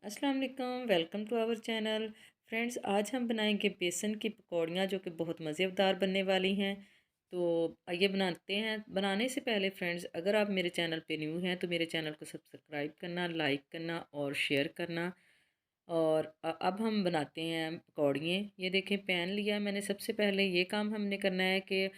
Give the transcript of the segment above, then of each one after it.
अस्सलाम वालेकुम, welcome to our channel. Friends, आज हम बनाएंगे बेसन की पकौड़ियाँ जो कि बहुत मज़ेदार बनने वाली हैं। तो आइए बनाते हैं। बनाने से पहले फ्रेंड्स, अगर आप मेरे चैनल पे न्यू हैं तो मेरे चैनल को सब्सक्राइब करना, लाइक करना और शेयर करना। और अब हम बनाते हैं पकौड़ियाँ। ये देखें, पैन लिया है मैंने। सबसे पहले ये काम हमने करना है कि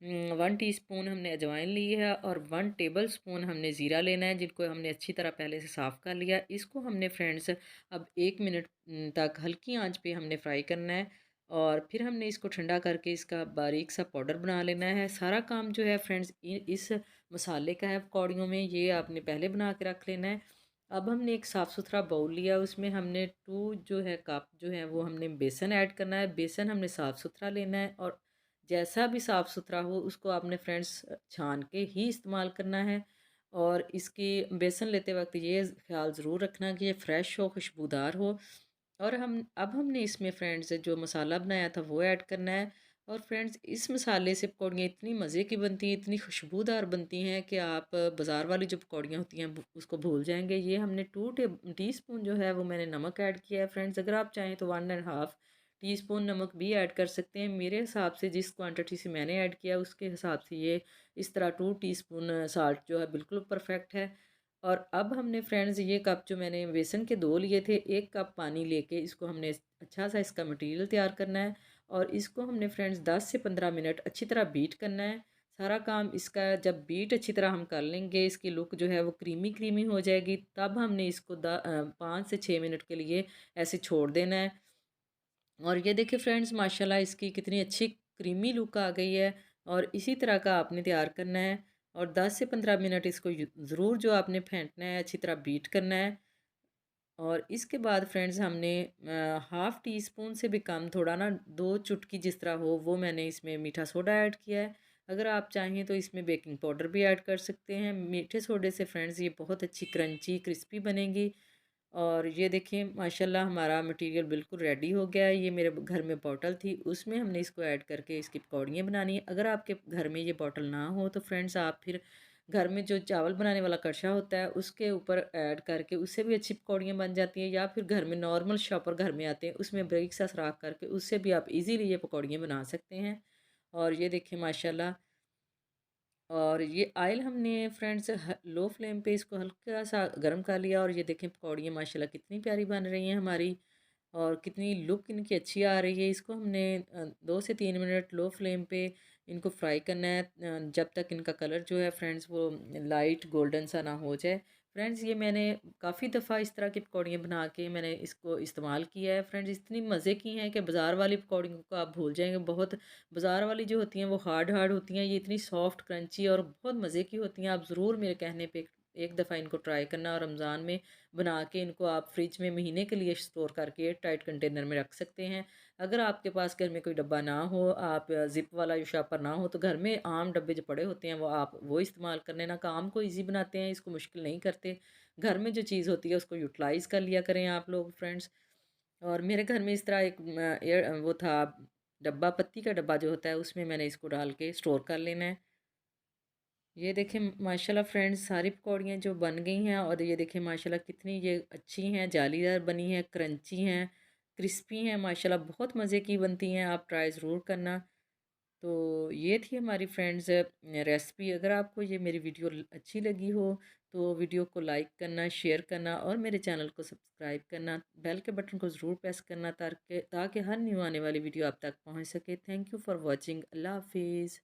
1 टीस्पून हमने अजवाइन ली है और 1 टेबल स्पून हमने ज़ीरा लेना है, जिनको हमने अच्छी तरह पहले से साफ़ कर लिया। इसको हमने फ्रेंड्स अब 1 मिनट तक हल्की आंच पे हमने फ्राई करना है। और फिर हमने इसको ठंडा करके इसका बारीक सा पाउडर बना लेना है। सारा काम जो है फ्रेंड्स इस मसाले का है पकौड़ियों में, ये आपने पहले बना के रख लेना है। अब हमने एक साफ़ सुथरा बाउल लिया, उसमें हमने 2 कप जो है वो हमने बेसन ऐड करना है। बेसन हमने साफ़ सुथरा लेना है और जैसा भी साफ़ सुथरा हो उसको आपने फ्रेंड्स छान के ही इस्तेमाल करना है। और इसकी बेसन लेते वक्त ये ख्याल ज़रूर रखना कि ये फ़्रेश हो, खुशबूदार हो। और हमने इसमें फ्रेंड्स जो मसाला बनाया था वो ऐड करना है। और फ्रेंड्स, इस मसाले से पकौड़ियाँ इतनी मज़े की बनती हैं, इतनी खुशबूदार बनती हैं कि आप बाज़ार वाली जो पकौड़ियाँ होती हैं उसको भूल जाएंगे। ये हमने 2 टीस्पून जो है वो मैंने नमक ऐड किया है। फ्रेंड्स, अगर आप चाहें तो 1.5 टीस्पून नमक भी ऐड कर सकते हैं। मेरे हिसाब से जिस क्वांटिटी से मैंने ऐड किया उसके हिसाब से ये इस तरह 2 टीस्पून साल्ट जो है बिल्कुल परफेक्ट है। और अब हमने फ्रेंड्स ये कप जो मैंने बेसन के 2 लिए थे, 1 कप पानी लेके इसको हमने अच्छा सा इसका मटेरियल तैयार करना है। और इसको हमने फ्रेंड्स 10 से 15 मिनट अच्छी तरह बीट करना है। सारा काम इसका जब बीट अच्छी तरह हम कर लेंगे, इसकी लुक जो है वो क्रीमी क्रीमी हो जाएगी, तब हमने इसको 5 से 6 मिनट के लिए ऐसे छोड़ देना है। और ये देखिए फ्रेंड्स, माशाल्लाह इसकी कितनी अच्छी क्रीमी लुक आ गई है। और इसी तरह का आपने तैयार करना है। और 10 से 15 मिनट इसको ज़रूर जो आपने फेंटना है, अच्छी तरह बीट करना है। और इसके बाद फ्रेंड्स हमने 1/2 टीस्पून से भी कम, थोड़ा ना 2 चुटकी जिस तरह हो, वो मैंने इसमें मीठा सोडा ऐड किया है। अगर आप चाहें तो इसमें बेकिंग पाउडर भी ऐड कर सकते हैं। मीठे सोडे से फ्रेंड्स ये बहुत अच्छी क्रंची क्रिस्पी बनेगी। और ये देखिए माशाल्लाह हमारा मटेरियल बिल्कुल रेडी हो गया है। ये मेरे घर में बॉटल थी, उसमें हमने इसको ऐड करके इसकी पकौड़ियाँ बनानी है। अगर आपके घर में ये बॉटल ना हो तो फ्रेंड्स आप फिर घर में जो चावल बनाने वाला कड़छा होता है उसके ऊपर ऐड करके उससे भी अच्छी पकौड़ियाँ बन जाती हैं। या फिर घर में नॉर्मल शॉपर घर में आते हैं, उसमें बारीक सा सुराख करके उससे भी आप इजीली ये पकौड़ियाँ बना सकते हैं। और ये देखिए माशाल्लाह। और ये ऑयल हमने फ्रेंड्स लो फ्लेम पे इसको हल्का सा गर्म कर लिया। और ये देखें पकौड़ियाँ माशाल्लाह कितनी प्यारी बन रही हैं हमारी। और कितनी लुक इनकी अच्छी आ रही है। इसको हमने 2 से 3 मिनट लो फ्लेम पे इनको फ्राई करना है, जब तक इनका कलर जो है फ्रेंड्स वो लाइट गोल्डन सा ना हो जाए। फ्रेंड्स, ये मैंने काफ़ी दफ़ा इस तरह की पकौड़ियाँ बना के मैंने इसको इस्तेमाल किया है। फ्रेंड्स, इतनी मज़े की हैं कि बाज़ार वाली पकौड़ियों को आप भूल जाएंगे। बहुत बाज़ार वाली जो होती हैं वो हार्ड हार्ड होती हैं, ये इतनी सॉफ्ट क्रंची और बहुत मज़े की होती हैं। आप ज़रूर मेरे कहने पे एक दफ़ा इनको ट्राई करना। और रमज़ान में बना के इनको आप फ्रिज में महीने के लिए स्टोर करके टाइट कंटेनर में रख सकते हैं। अगर आपके पास घर में कोई डब्बा ना हो, आप ज़िप वाला जो शॉपर ना हो, तो घर में आम डब्बे जो पड़े होते हैं वो इस्तेमाल कर लेना। काम को ईज़ी बनाते हैं, इसको मुश्किल नहीं करते। घर में जो चीज़ होती है उसको यूटिलाइज़ कर लिया करें आप लोग फ्रेंड्स। और मेरे घर में इस तरह एक वो था डब्बा, पत्ती का डब्बा जो होता है, उसमें मैंने इसको डाल के स्टोर कर लेना है। ये देखें माशाल्लाह फ्रेंड्स, सारी पकौड़ियाँ जो बन गई हैं। और ये देखें माशाल्लाह कितनी ये अच्छी हैं, जालीदार बनी हैं, क्रंची हैं, क्रिस्पी हैं माशाल्लाह, बहुत मज़े की बनती हैं। आप ट्राई ज़रूर करना। तो ये थी हमारी फ्रेंड्स रेसिपी। अगर आपको ये मेरी वीडियो अच्छी लगी हो तो वीडियो को लाइक करना, शेयर करना और मेरे चैनल को सब्सक्राइब करना, बेल के बटन को ज़रूर प्रेस करना ताकि ताकि हर न्यू आने वाली वीडियो आप तक पहुंच सके। Thank you for watching. अल्लाह हाफिज़।